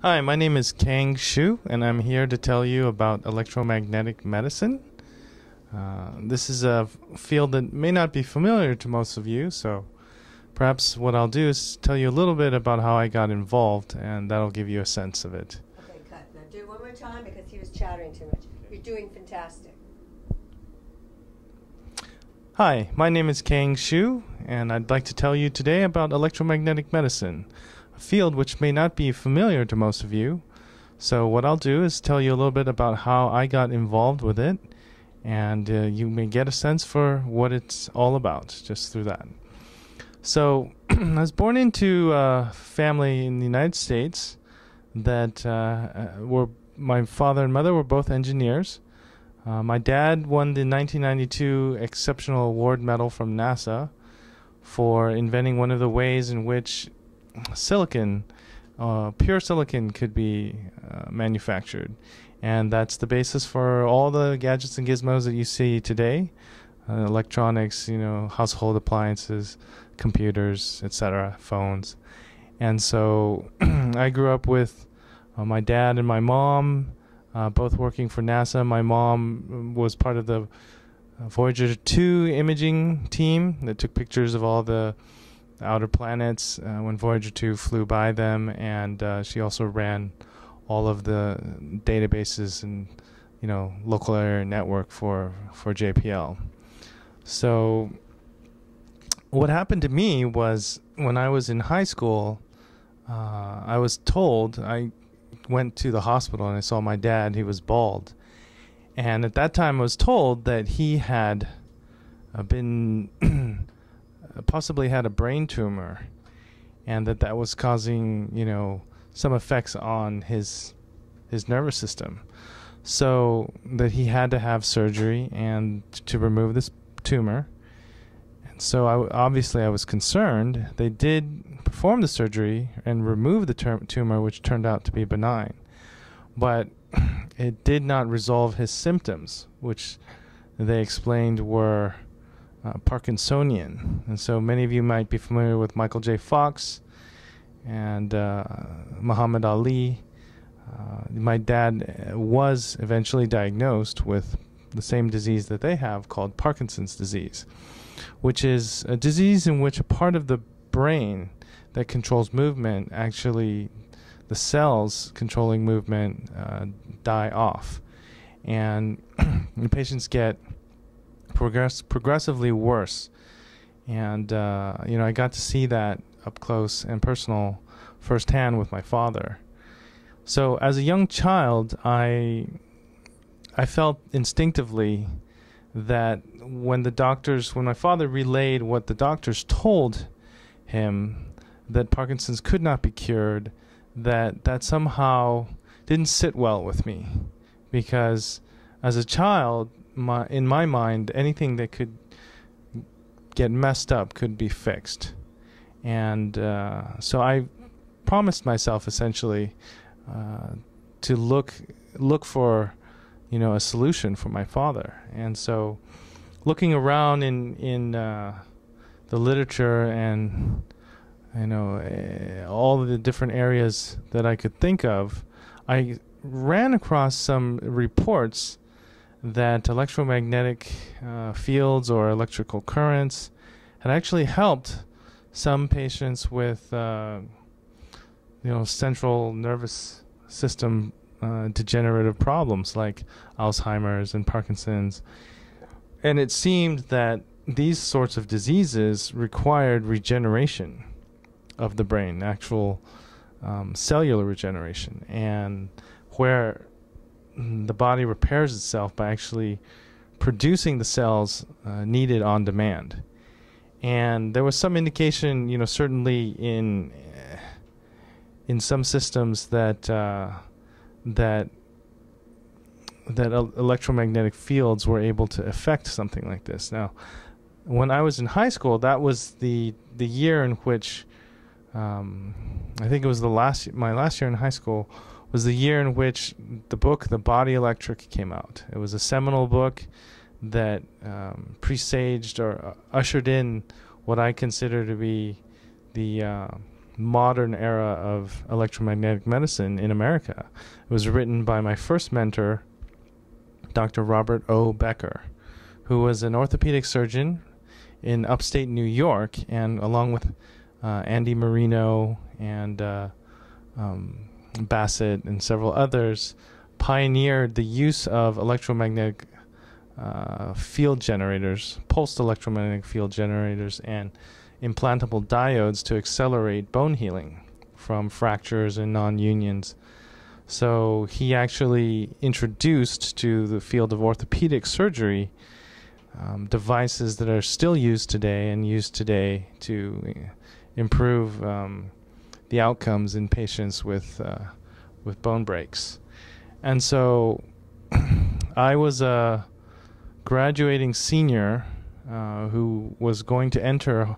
Hi, my name is Kang Shu, and I'm here to tell you about electromagnetic medicine. This is a field that may not be familiar to most of you, so perhaps what I'll do is tell you a little bit about how I got involved, and that'll give you a sense of it. Okay, cut. Now do it one more time because he was chattering too much. You're doing fantastic. Hi, my name is Kang Shu, and I'd like to tell you today about electromagnetic medicine, a field which may not be familiar to most of you. So what I'll do is tell you a little bit about how I got involved with it, and you may get a sense for what it's all about just through that. So I was born into a family in the United States that my father and mother were both engineers. My dad won the 1992 Exceptional Award Medal from NASA for inventing one of the ways in which silicon, pure silicon, could be manufactured. And that's the basis for all the gadgets and gizmos that you see today. Electronics, household appliances, computers, etc., phones. And so I grew up with my dad and my mom, both working for NASA. My mom was part of the Voyager 2 imaging team that took pictures of all the outer planets when Voyager 2 flew by them, and she also ran all of the databases and local area network for JPL. So what happened to me was when I was in high school, I was told, I went to the hospital and I saw my dad. He was bald, and at that time I was told that he had been possibly had a brain tumor, and that was causing some effects on his nervous system, so that he had to have surgery and to remove this tumor. And so obviously I was concerned. They did perform the surgery and remove the tumor, which turned out to be benign, but it did not resolve his symptoms, which they explained were Parkinsonian. And so many of you might be familiar with Michael J. Fox and Muhammad Ali. My dad was eventually diagnosed with the same disease that they have, called Parkinson's disease, which is a disease in which a part of the brain that controls movement, actually the cells controlling movement, die off, and the patients get progressively worse. And I got to see that up close and personal firsthand with my father. So as a young child, I felt instinctively that when my father relayed what the doctors told him, that Parkinson's could not be cured, that somehow didn't sit well with me, because as a child, in my mind, anything that could get messed up could be fixed. And so I promised myself essentially to look for a solution for my father. And so looking around in the literature and all of the different areas that I could think of, I ran across some reports that electromagnetic fields or electrical currents had actually helped some patients with central nervous system degenerative problems like Alzheimer's and Parkinson's. And it seemed that these sorts of diseases required regeneration of the brain, actual cellular regeneration, and where the body repairs itself by actually producing the cells needed on demand. And there was some indication, certainly in some systems that electromagnetic fields were able to affect something like this. Now, when I was in high school, that was the year in which I think it was my last year in high school was the year in which the book The Body Electric came out. It was a seminal book that presaged or ushered in what I consider to be the modern era of electromagnetic medicine in America. It was written by my first mentor, Dr. Robert O. Becker, who was an orthopedic surgeon in upstate New York, and along with Andy Marino and Bassett and several others, pioneered the use of electromagnetic field generators, pulsed electromagnetic field generators, and implantable diodes to accelerate bone healing from fractures and non-unions. So he actually introduced to the field of orthopedic surgery devices that are still used today to improve the outcomes in patients with bone breaks. And so I was a graduating senior who was going to enter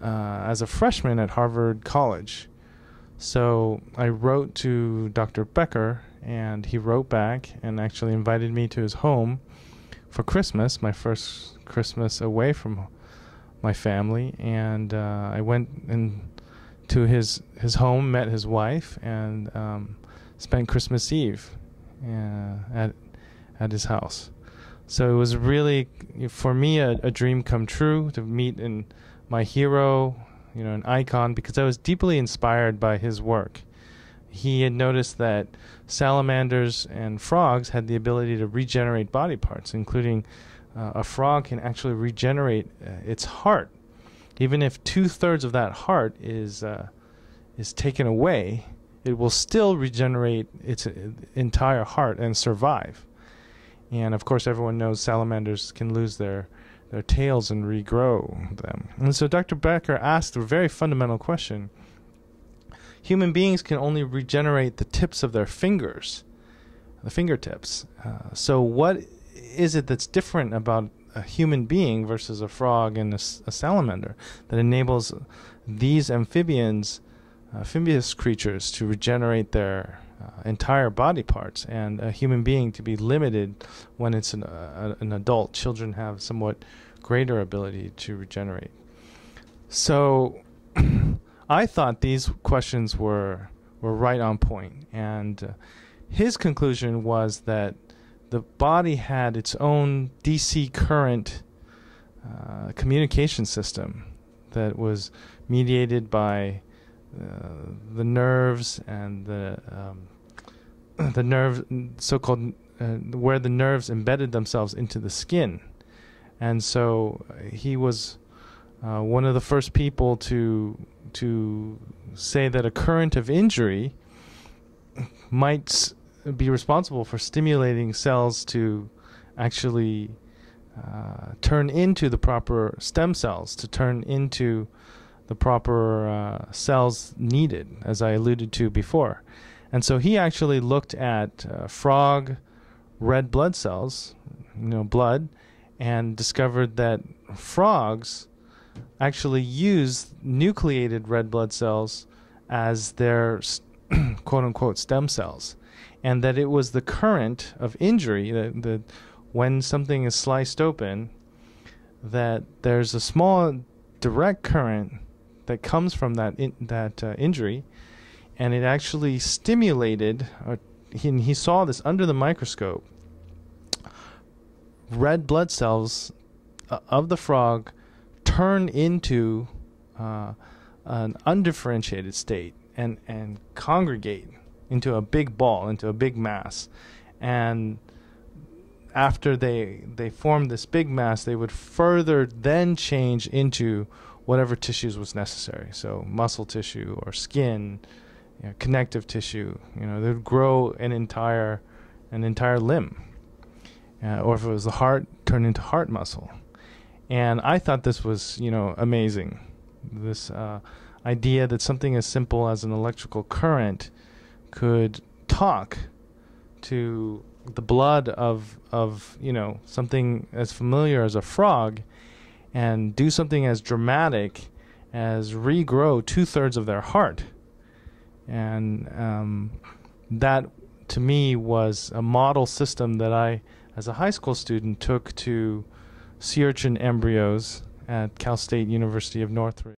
as a freshman at Harvard College. So I wrote to Dr. Becker, and he wrote back and actually invited me to his home for Christmas, my first Christmas away from my family. And I went to his home, met his wife, and spent Christmas Eve at his house. So it was really, for me, a dream come true to meet my hero, an icon, because I was deeply inspired by his work. He had noticed that salamanders and frogs had the ability to regenerate body parts, including a frog can actually regenerate its heart. Even if 2/3 of that heart is taken away, it will still regenerate its entire heart and survive. And of course, everyone knows salamanders can lose their tails and regrow them. And so Dr. Becker asked a very fundamental question. Human beings can only regenerate the tips of their fingers, the fingertips. So what is it that's different about a human being versus a frog and a salamander that enables these amphibious creatures to regenerate their entire body parts, and a human being to be limited when it's an adult? Children have somewhat greater ability to regenerate. So I thought these questions were right on point, and his conclusion was that the body had its own DC current communication system that was mediated by the nerves and the nerve, so-called where the nerves embedded themselves into the skin. And so he was one of the first people to say that a current of injury might be responsible for stimulating cells to actually turn into the proper stem cells, to turn into the proper cells needed, as I alluded to before. And so he actually looked at frog red blood cells, blood, and discovered that frogs actually use nucleated red blood cells as their quote-unquote stem cells, and that it was the current of injury, that when something is sliced open, that there's a small direct current that comes from that injury, and it actually stimulated, he saw this under the microscope, red blood cells of the frog turn into an undifferentiated state and congregate into a big ball, into a big mass. And after they formed this big mass, they would further then change into whatever tissues was necessary. So muscle tissue or skin, connective tissue. They would grow an entire limb. Or if it was the heart, turn into heart muscle. And I thought this was, amazing. This idea that something as simple as an electrical current could talk to the blood of something as familiar as a frog, and do something as dramatic as regrow 2/3 of their heart. And that, to me, was a model system that I, as a high school student, took to sea urchin embryos at Cal State University of Northridge.